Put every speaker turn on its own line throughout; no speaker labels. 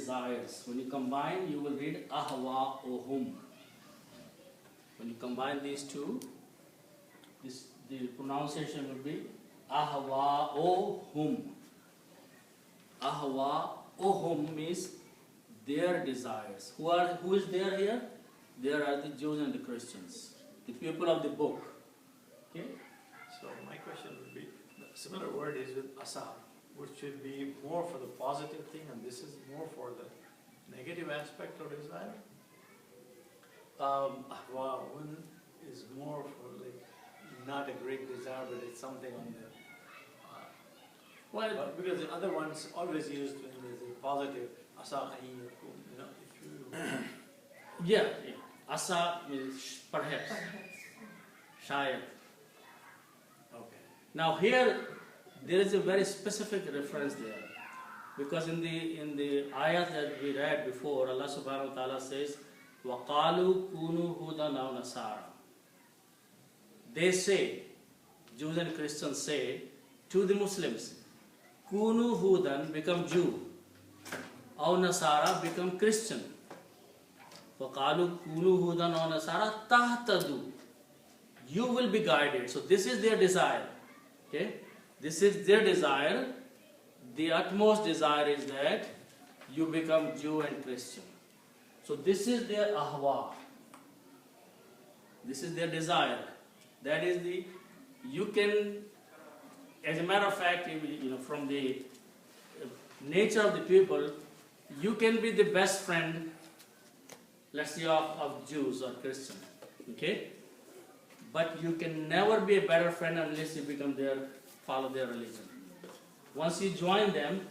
desires. When you combine, you will read ahwa'uhum. When you combine these two, the pronunciation will be ahwa'uhum. Ahwa'uhum means their desires. Who is there here? There are the Jews and the Christians, the people of the book. Okay?
So my question would be, the similar word is with asa, which should be more for the positive thing, and this is more for the negative aspect of desire. Ahwa'un is more for like not a great desire, but it's something on the. Well, because the other ones always used when there's a positive asa, if you.
Yeah. Asa means perhaps. Shayad.
Okay.
Now here there is a very specific reference there, because in the ayat that we read before, Allah subhanahu wa ta'ala says, وَقَالُوا كُونُوا هُودًا أَوْ نَصَارَى. They say, Jews and Christians say to the Muslims, Kunu Hudan, become Jew, aw Nasara, become Christian. وَقَالُوا كُونُوا هُودًا أَوْ نَصَارَى تَهْتَدُوا. You will be guided. So this is their desire. Okay? This is their desire. The utmost desire is that you become Jew and Christian. So this is their ahwa. This is their desire. That is you can, as a matter of fact, from the nature of the people, you can be the best friend, let's say, of Jews or Christians. Okay? But you can never be a better friend unless you follow their religion. Once you join them,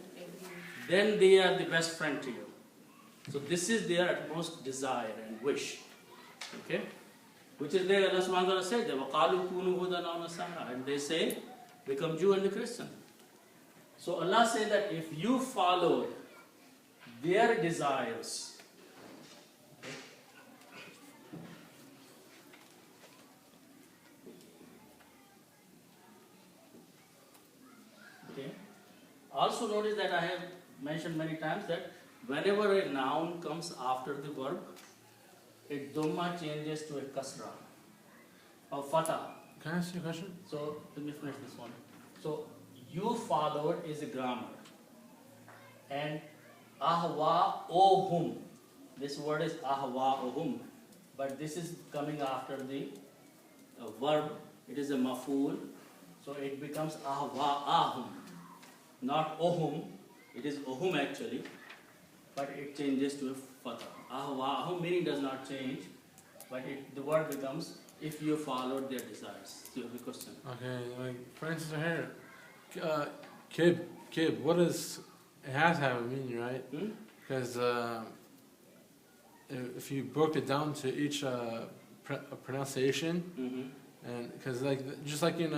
then they are the best friend to you. So this is their utmost desire and wish. Okay? Which is there, Allah subhanahu wa ta'ala said, وَقَالُوا كُونُوا هُودًا أَوْ نَصَارَى, and they say, become Jew and the Christian. So Allah said that if you follow their desires, okay? Also notice that I have mentioned many times that whenever a noun comes after the verb, a dhamma changes to a kasra or fatah.
Can I ask you a question?
So let me finish this one. So you followed is a grammar, and ahwa'uhum. This word is ahwa'uhum, but this is coming after the verb. It is a maf'ul, so it becomes ahwa'ahum, not ohum. It is ohum actually, but it changes to a fatah. Ahwa'ahum meaning does not change, but the word becomes if you followed their desires. So you have a question.
Okay, like for instance here, kib, what is, it has to have a meaning, right? Because if you broke it down to each pronunciation, and because just like in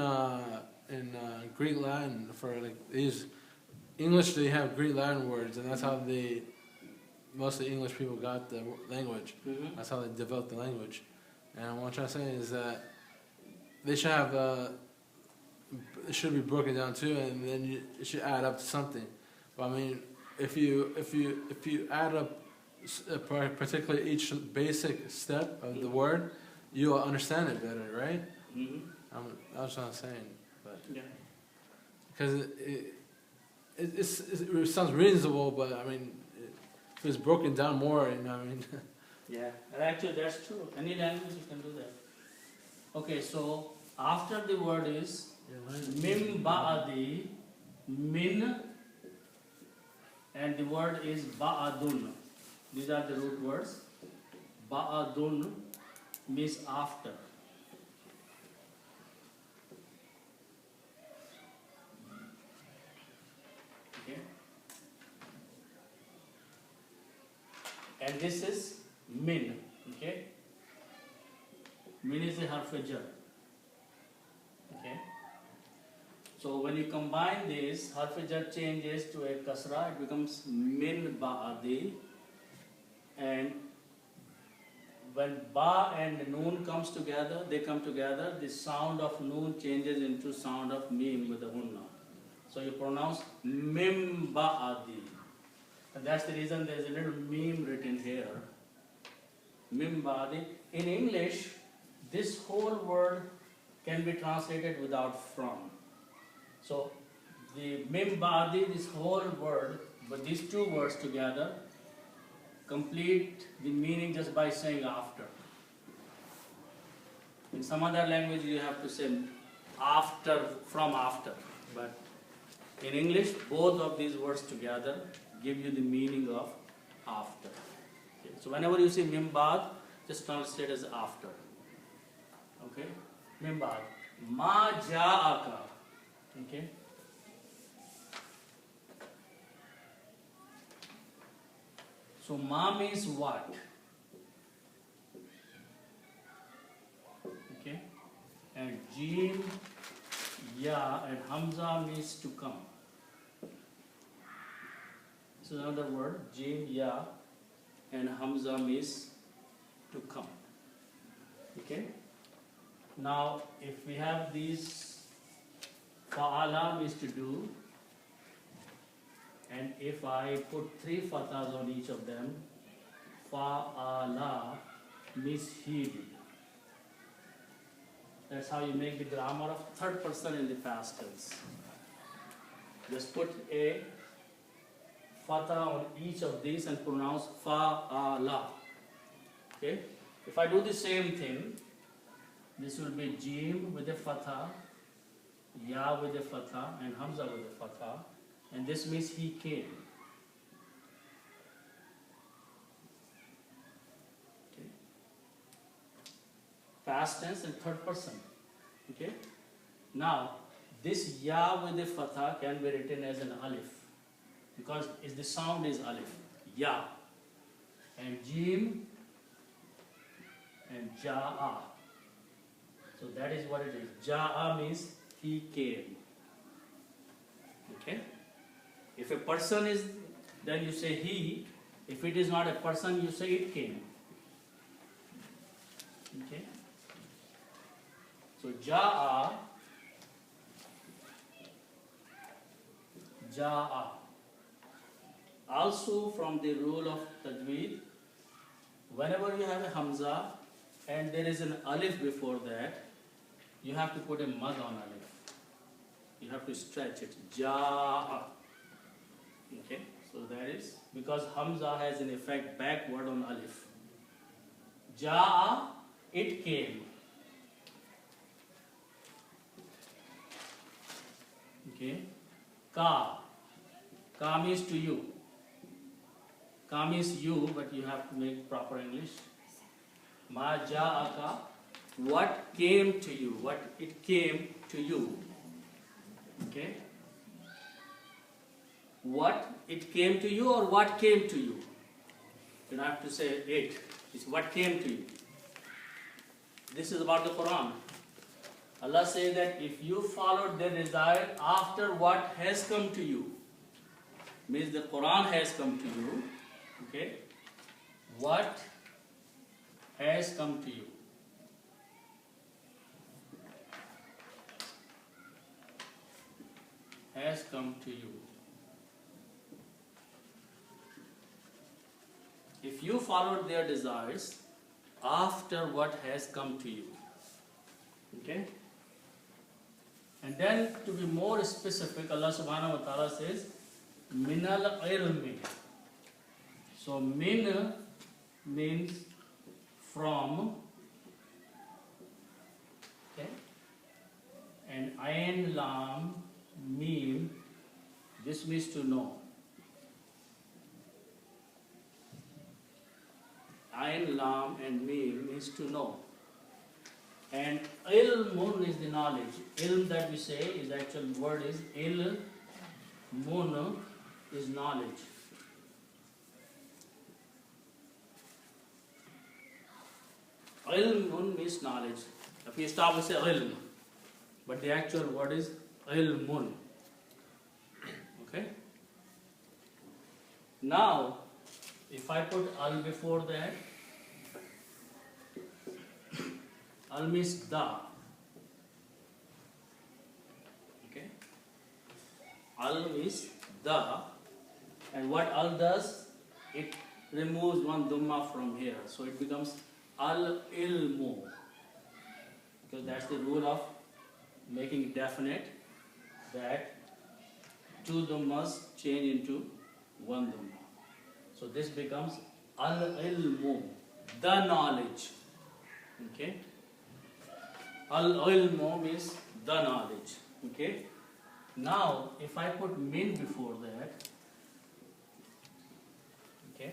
Greek Latin, for like these English, they have Greek Latin words, and that's how most of the English people got the language. That's how they developed the language. And what I'm trying to say is that they should have it should be broken down too, and then it should add up to something. But I mean, if you add up particularly each basic step of the word, you'll understand it better, right? That's what I'm saying. But
Yeah.
because it sounds reasonable, but I mean, if it's broken down more, I mean.
Yeah, and actually that's true. Any language you can do that. Okay, so after the word is min ba'adi, min, and the word is ba'adun. These are the root words. Ba'adun means after. Okay. And this is min. Okay. Min is a harf-jar. Okay. So when you combine this, harf-jar changes to a kasra. It becomes min ba'adi. And when ba and noon comes together, they come together, the sound of noon changes into sound of mim with the hunna. So you pronounce mim ba'adi. And that's the reason there's a little meme written here. Mim badi. In English, this whole word can be translated without from. So the mim badi, this whole word, but these two words together complete the meaning just by saying after. In some other language you have to say after, from after. But in English, both of these words together give you the meaning of after. Okay. So whenever you see mim bad, just translate as after. Okay? Mim bad. Ma ja'aka. Okay? So ma means what? Okay? And jim, ya, and hamza means to come. This is another word. Jim, ya, and hamza means to come. Okay? Now, if we have these, fa'ala means to do, and if I put 3 fathas on each of them, fa'ala means he did. That's how you make the grammar of third person in the past tense. Just put a fatha on each of these and pronounce fa'ala. Okay? If I do the same thing, this will be jim with a fatha, ya with a fatha, and hamza with a fatha. And this means he came. Okay. Past tense and third person. Okay. Now, this ya with the fatha can be written as an alif, because the sound is alif. Ya. And jim and ja'a. So that is what it is. Ja'a means he came. Okay. If a person is, then you say he. If it is not a person, you say it came. Okay. So ja'a, ja'a. Also from the rule of tajweed, whenever you have a hamza and there is an alif before that, you have to put a mad on alif. You have to stretch it. Ja'a. Okay, so that is because hamza has an effect backward on alif. Ja'a, it came. Okay, ka. Ka means to you. Ka means you, but you have to make proper English. Ma ja'aka, what came to you, what it came to you. Okay. What it came to you or what came to you. You don't have to say it. It's what came to you. This is about the Quran. Allah says that if you followed their desire after what has come to you, means the Quran has come to you. Okay? What has come to you? Has come to you. If you followed their desires after what has come to you. Okay? And then to be more specific, Allah subhanahu wa ta'ala says, minal ilmi. So min means from. Okay? And ayn lam mim, this means to know. Ayn, lam and mim means to know. And ilmun is the knowledge. Ilm that we say is actual word is ilmun is knowledge. Ilmun means knowledge. If you stop, we say ilm. But the actual word is ilmun. Okay? Now, if I put al before that, al means the. Okay? Al means the. And what al does, it removes one dhamma from here. So it becomes al-ilmu. Because that's the rule of making it definite, that two dhammas change into one dhamma. So this becomes al-ilmu, the knowledge. Okay? Al-ilmu means the knowledge. Okay? Now, if I put min before that, okay?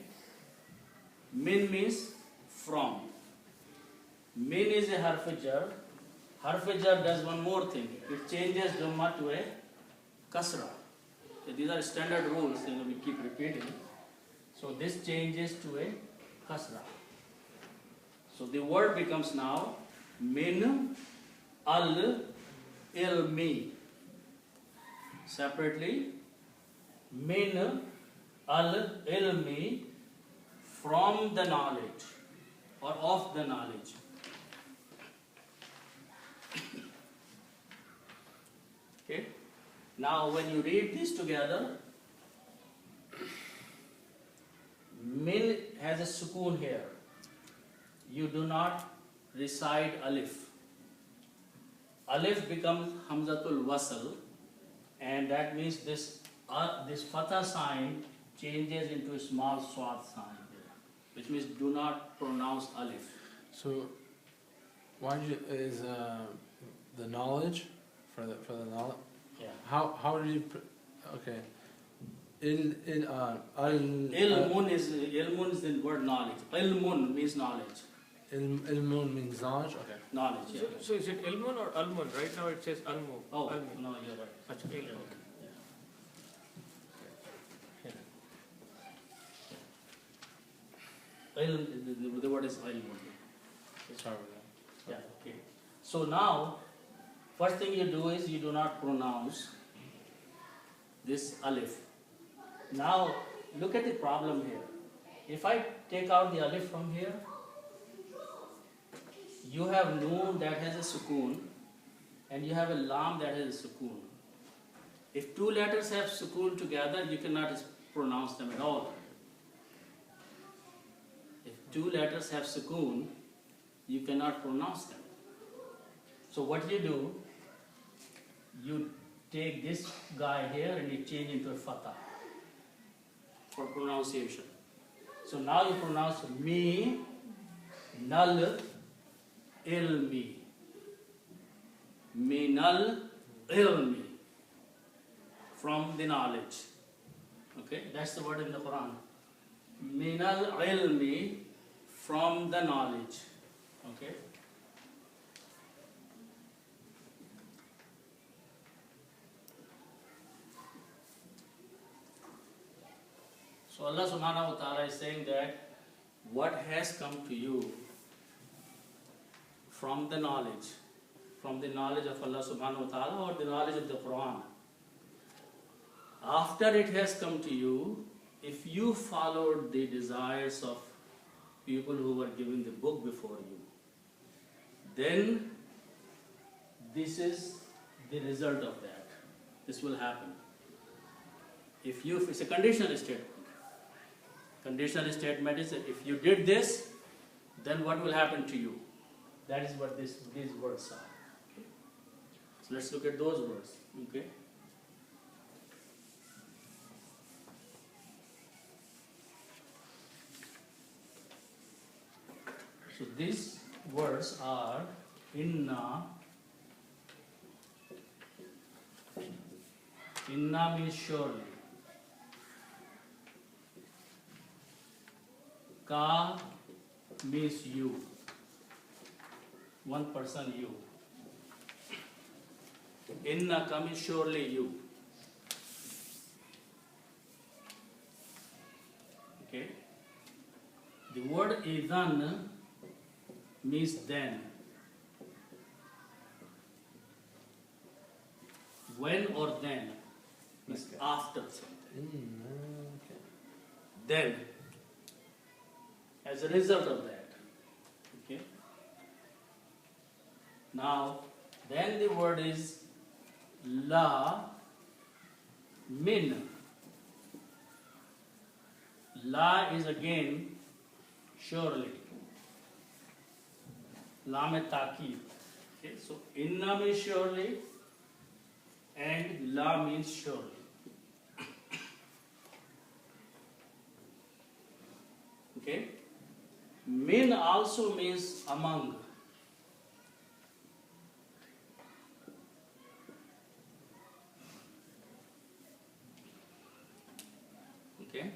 Min means from. Min is a harf-jar. Harf-jar does one more thing. It changes dhamma to a kasra. So these are standard rules, we keep repeating. So this changes to a kasra. So the word becomes now min al-ilmi. Separately, min al-ilmi, from the knowledge or of the knowledge. Okay? Now when you read this together, min has a sukoon here. You do not recite alif. Alif becomes hamzatul wasl, and that means this fatha sign changes into a small swat sign here, which means do not pronounce alif.
So, why is the knowledge for the knowledge?
Yeah.
How do you? Okay.
Ilmun is the word knowledge. Ilmun means knowledge.
Ilmun means knowledge. Okay.
Knowledge. Yeah.
So is it ilmun or almun? Right now it says almu.
Oh
Almu.
no, you're right.
Achha, ilmu.
Okay. The word is ilmun.
Sorry about that.
Yeah, okay. So now, first thing you do is you do not pronounce this alif. Now, look at the problem here. If I take out the alif from here, you have noon that has a sukoon, and you have a lam that has a sukoon. If two letters have sukoon together, you cannot pronounce them at all. If two letters have sukoon, you cannot pronounce them. So what you do, you take this guy here and you change into a fatha for pronunciation. So now you pronounce me, nal, ilmi. Minal ilmi. From the knowledge. Okay, that's the word in the Quran. Minal ilmi, from the knowledge. Okay. So Allah subhanahu wa ta'ala is saying that what has come to you from the knowledge of Allah subhanahu wa ta'ala or the knowledge of the Quran, after it has come to you, if you followed the desires of people who were given the book before you, then this is the result of that. This will happen. If it's a conditional statement. Conditional statement is that if you did this, then what will happen to you? That is what these words are. Okay. So let's look at those words. Okay. So these words are inna. Inna means surely. Ka means you. One person, you. Inna ka means surely you. Okay. The word idhan means then. When or then means after something.
Okay.
Then. As a result of that. Okay. Now, then the word is la min. La is again surely. Lam ta'kid. Okay, so inna means surely and la means surely. Okay. Min also means among. Okay.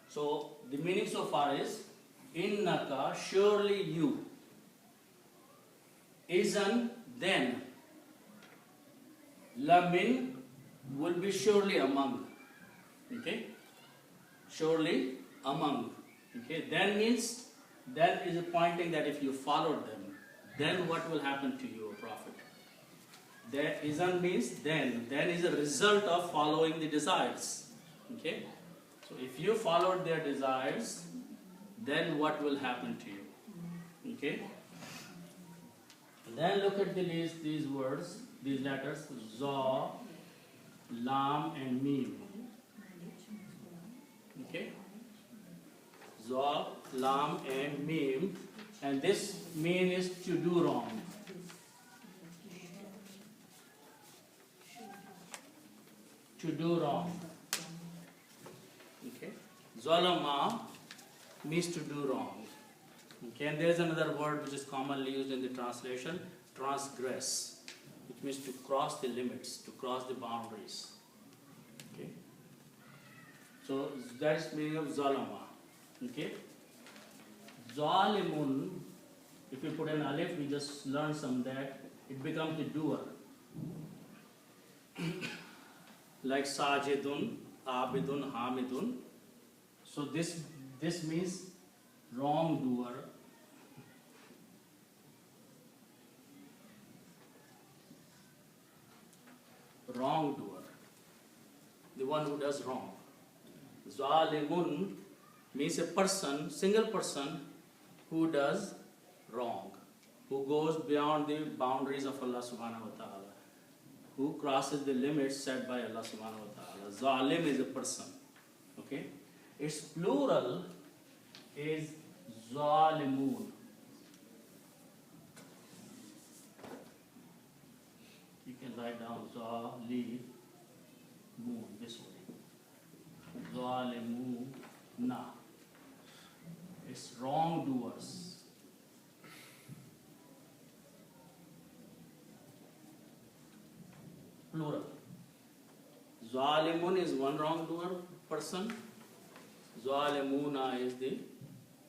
So the meaning so far is innaka, surely you. Isn't then. Lamin will be surely among. Okay. Surely among. Okay. Then means, then is pointing that if you followed them, then what will happen to you, O Prophet? There isn't means then. Then is a result of following the desires. Okay. So if you followed their desires, then what will happen to you? Okay. Then look at these words, these letters, Za, Lam and Mim. Okay? Za, Lam and Mim. And this mean is to do wrong. To do wrong. Okay? Zalama means to do wrong. Okay, and there is another word which is commonly used in the translation, transgress, which means to cross the limits, to cross the boundaries. Okay, so that is meaning of zalama. Okay, zalimun. If you put an alif, we just learned some that it becomes the doer. Like sajidun, abidun, hamidun. So this means wrongdoer. Wrongdoer, the one who does wrong. Zalimun means a person, single person who does wrong, who goes beyond the boundaries of Allah subhanahu wa ta'ala, who crosses the limits set by Allah subhanahu wa ta'ala. Zalim is a person. Okay? Its plural is zalimun. You can write down zalimun this way. Zalimuna. It's wrongdoers. Plural. Zalimun is one wrongdoer person. Zalimuna is the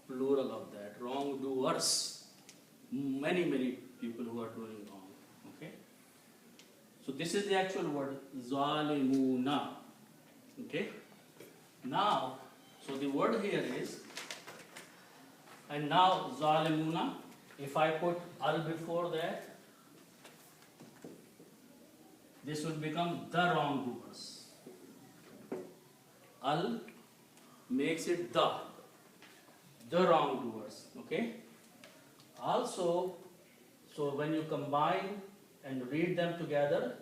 plural of that. Wrongdoers. Many people who are doing wrong. Okay. So this is the actual word. Zalimuna. Okay. Now, so the word here is, and now zalimuna. If I put al before that, this would become the wrongdoers. Al makes it the wrongdoers. Okay. Also, so when you combine and read them together,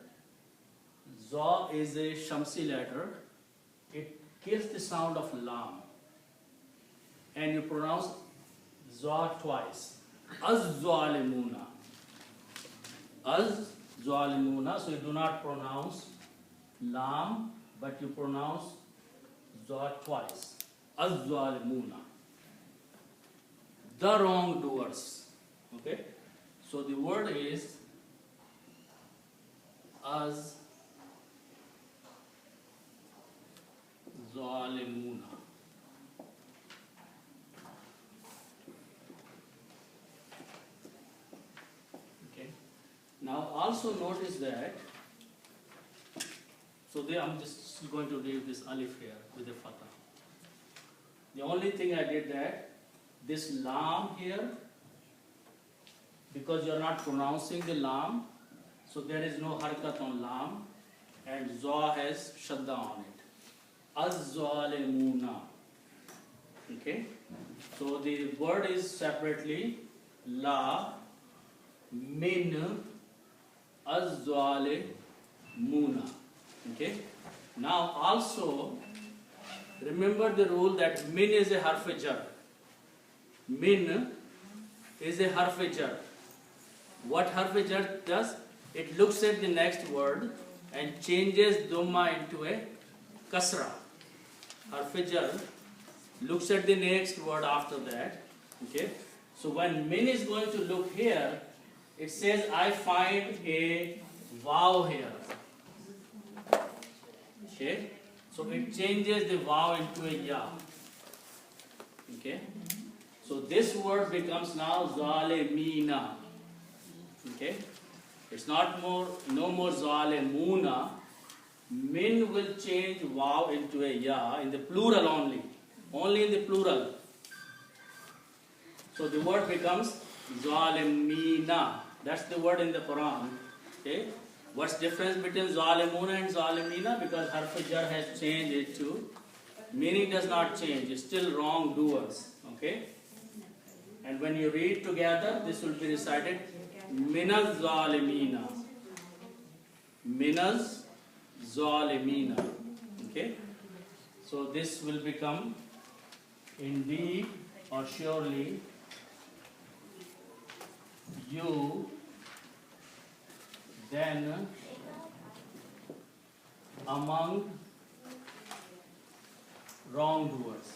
za is a shamsi letter. It kills the sound of lam, and you pronounce za twice. Az-zalimuna. Az-zalimuna. So you do not pronounce lam, but you pronounce za twice. Az-zalimuna. The wrongdoers. Okay? So the word is az-zalimuna. Okay? Now also notice that, so I'm just going to leave this alif here with the fatah. The only thing I did that, this lam here, because you are not pronouncing the lam, so there is no harakat on lam, and za has shadda on it. Az-zalimuna. Okay? So the word is separately la min az-zalimuna. Okay? Now also remember the rule that min is a harf jar. Min is a harf jar. What harf jar does? It looks at the next word and changes dhamma into a kasra. Harf jar looks at the next word after that. Okay. So when min is going to look here, it says I find a vav here. Okay. So it changes the vav into a ya. Okay. So this word becomes now zalimina. Okay. It's not more, no more zalimuna. Min will change vav into a ya in the plural only. Only in the plural. So the word becomes zalimina. That's the word in the Quran. Okay. What's the difference between zalimuna and zalimina? Because harf jar has changed it to, meaning does not change. It's still wrongdoers. Okay. And when you read together, this will be recited minaz zalimina. Minaz zalimina. Okay. So this will become indeed or surely you then among wrongdoers.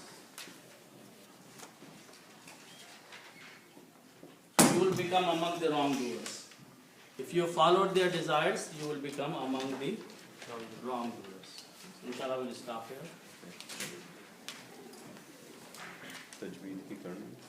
You will become among the wrongdoers. If you followed their desires, you will become among the wrongdoers. Inshallah, we'll stop here.
तजवीद की करना